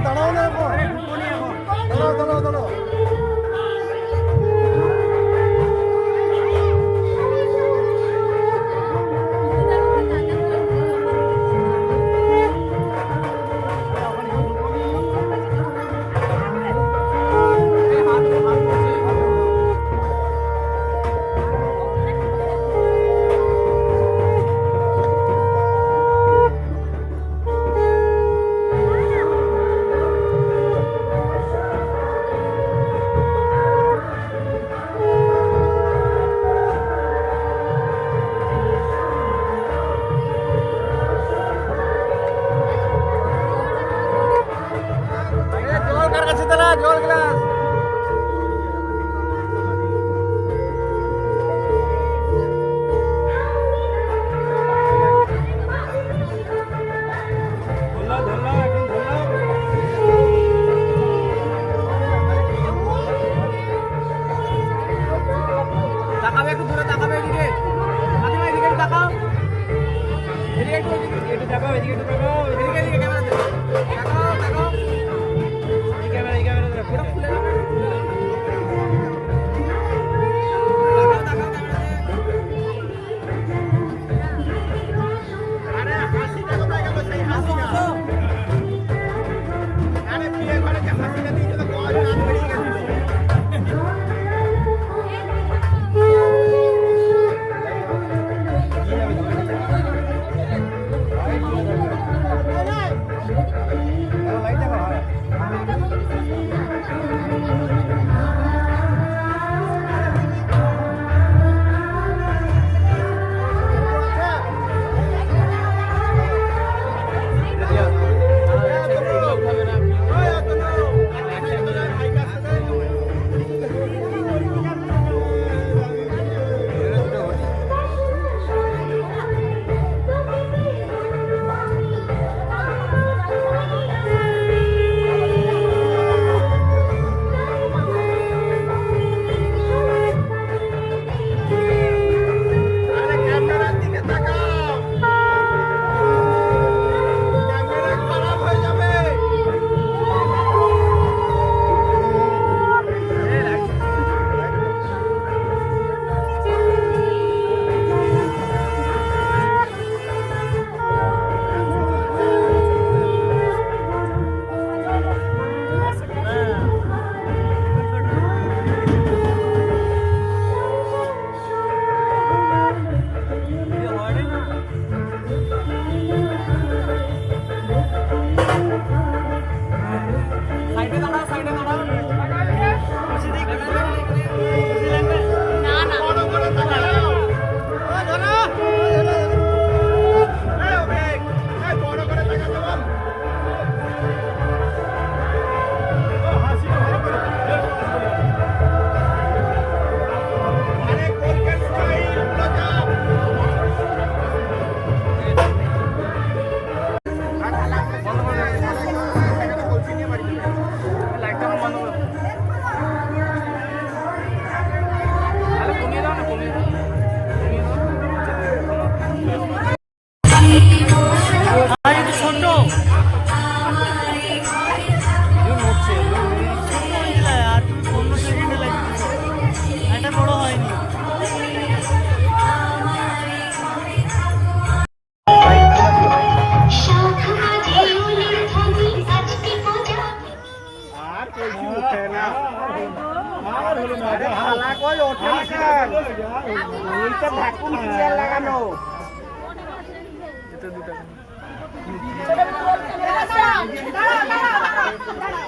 দাঁড়াও না এখন, দাঁড়াও দাঁড়াও দাঁড়াও। জল গ্লাস তাকাবে, একটু দূরে তাকাবে, এদিকে ফাতিমা, এদিকে একটু তাকাও, এদিকে একটু তাকাও, এদিকে একটু তাকাও, এদিকে এদিকে ক্যামেরাতে তাকাও তাকাও, এই ক্যামেরা পুরো খুলে দাও, তাকাও তাকাও ক্যামেরাতে। আরে হাসিটা কোথায় গেল? সেই হাসিটা, আরে বিয়ে করে যে হাসিটা দিয়েছিল গল কান বেরিয়ে গেছিল।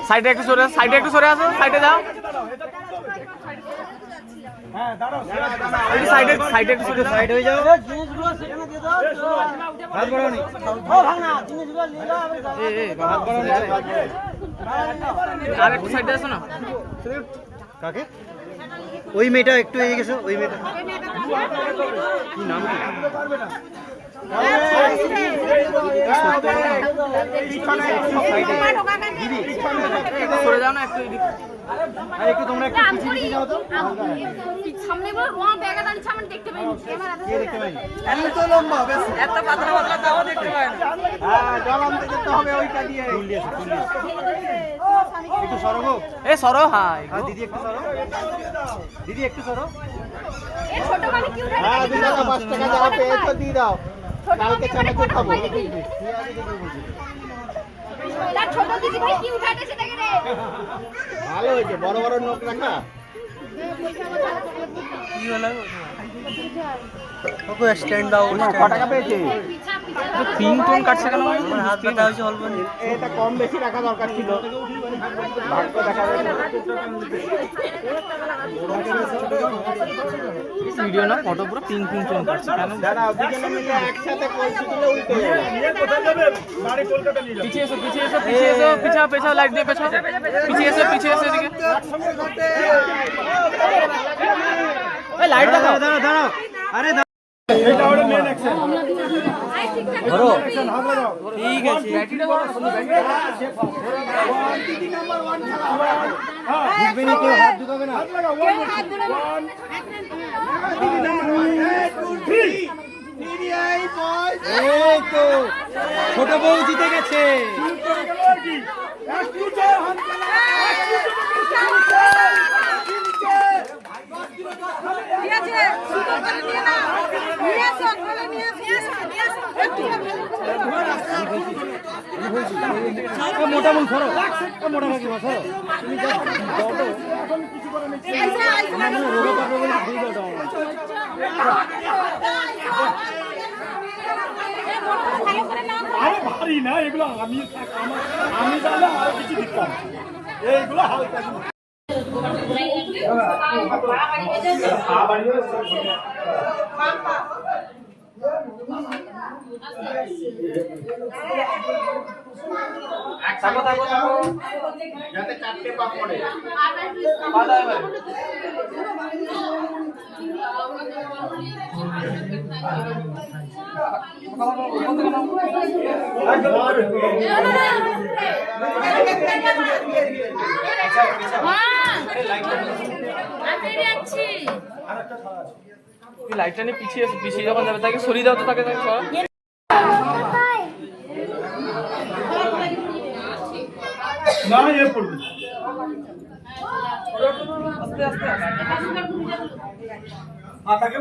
সাইডে একটু সরে আসো, সাইডে যাও, সাইডে একটু সরে, সাইড হয়ে যাও, হাত বাড়াওনি, আর একটু সাইডে আসো না। কাকে? ওই মেয়েটা একটু এগিয়ে গেছো, ওই মেয়েটা কি নাম? সরে যাও না একটু এদিকে। আরে একটু তোমরা একটু পিছিয়ে পিছিয়ে যাও তো। সামনে বড় রোয়া ব্যাগে দাঁড়িয়ে আমি দেখতে পাইনি ক্যামেরা দেখতে পাই এত লম্বা বেশ এত পাতলা পাতলা তাও দেখতে পায় না। হ্যাঁ জল আনতে যেতে হবে ওইটা দিয়ে একটু সরো গো। এ সরো হাই হ্যাঁ দিদি একটু সরো, দিদি একটু সরো। এই ছোট মানে কি উঠাই হ্যাঁ 2 টাকা 5 টাকা যা পেয়েছো দিয়ে দাও, কালকে চানাচুর খাবো। তার ছোট দিদি ভাই কি উঠাইছে সেটাকে রে ভালো হয়েছে, বড় বড় নোট রাখা। কি হলো ওকে স্ট্যান্ড দাও। ক টাকা পেয়েছে? পিন টোন কাটছে কেন? আমার হাত ব্যথা হয়েছে অল্প। এটা কম বেশি রাখা দরকার ছিল, ভাগ্য দেখা যাবে। ভিডিও না ফটো পুরো পিন পিন টোন কাটছে কেন? দাদা দুজনে মিলে একসাথে কলসি তুলে উল্টে যাবে। পিছিয়ে এসো পিছিয়ে এসো পিছিয়ে এসো, পিছাও পিছাও, লাইট দিয়ে পিছাও, পিছিয়ে এসো এদিকে। এই লাইট দেখাও। দাঁড়াও দাঁড়াও, আরে এটা হলো মেন অ্যাকশন। ধরো ঠিক আছে ব্যাটারিটা বড় সুন্দর দিদি নাম্বার 1 খেলা হবে। ঢুকবে না, কেউ হাত ঢুকাবে না। হাত লাগা 1 দিদি নাম্বার 1 2 3 দিদি এই বয় এই তো ছোট বউ জিতে গেছে। কি এক দুটো হাত লাগা এক দুটো ঠিক আছে সুতো করে নিয়ে নাও নিয়ে আসো করে নিয়ে আসো মোটা বউ ধরো, মোটা ভাগি ধরো। তুমি জাস্ট দাও তো, এখন কিছু করে নেই। রোগা পাবে বলে দিয়ে দাও। আরে ভারী না এগুলো, আমি জানলে আরো কিছু দিতাম, এইগুলো হালকা জিনিস। যাতে চারটে পা পড়ে। লাইটটা নিয়ে পিছিয়ে এসো, পিছিয়ে যখন যাবে তাকে সরিয়ে দাও তো, তাকে না এ পড়বে আস্তে আস্তে মাথাকে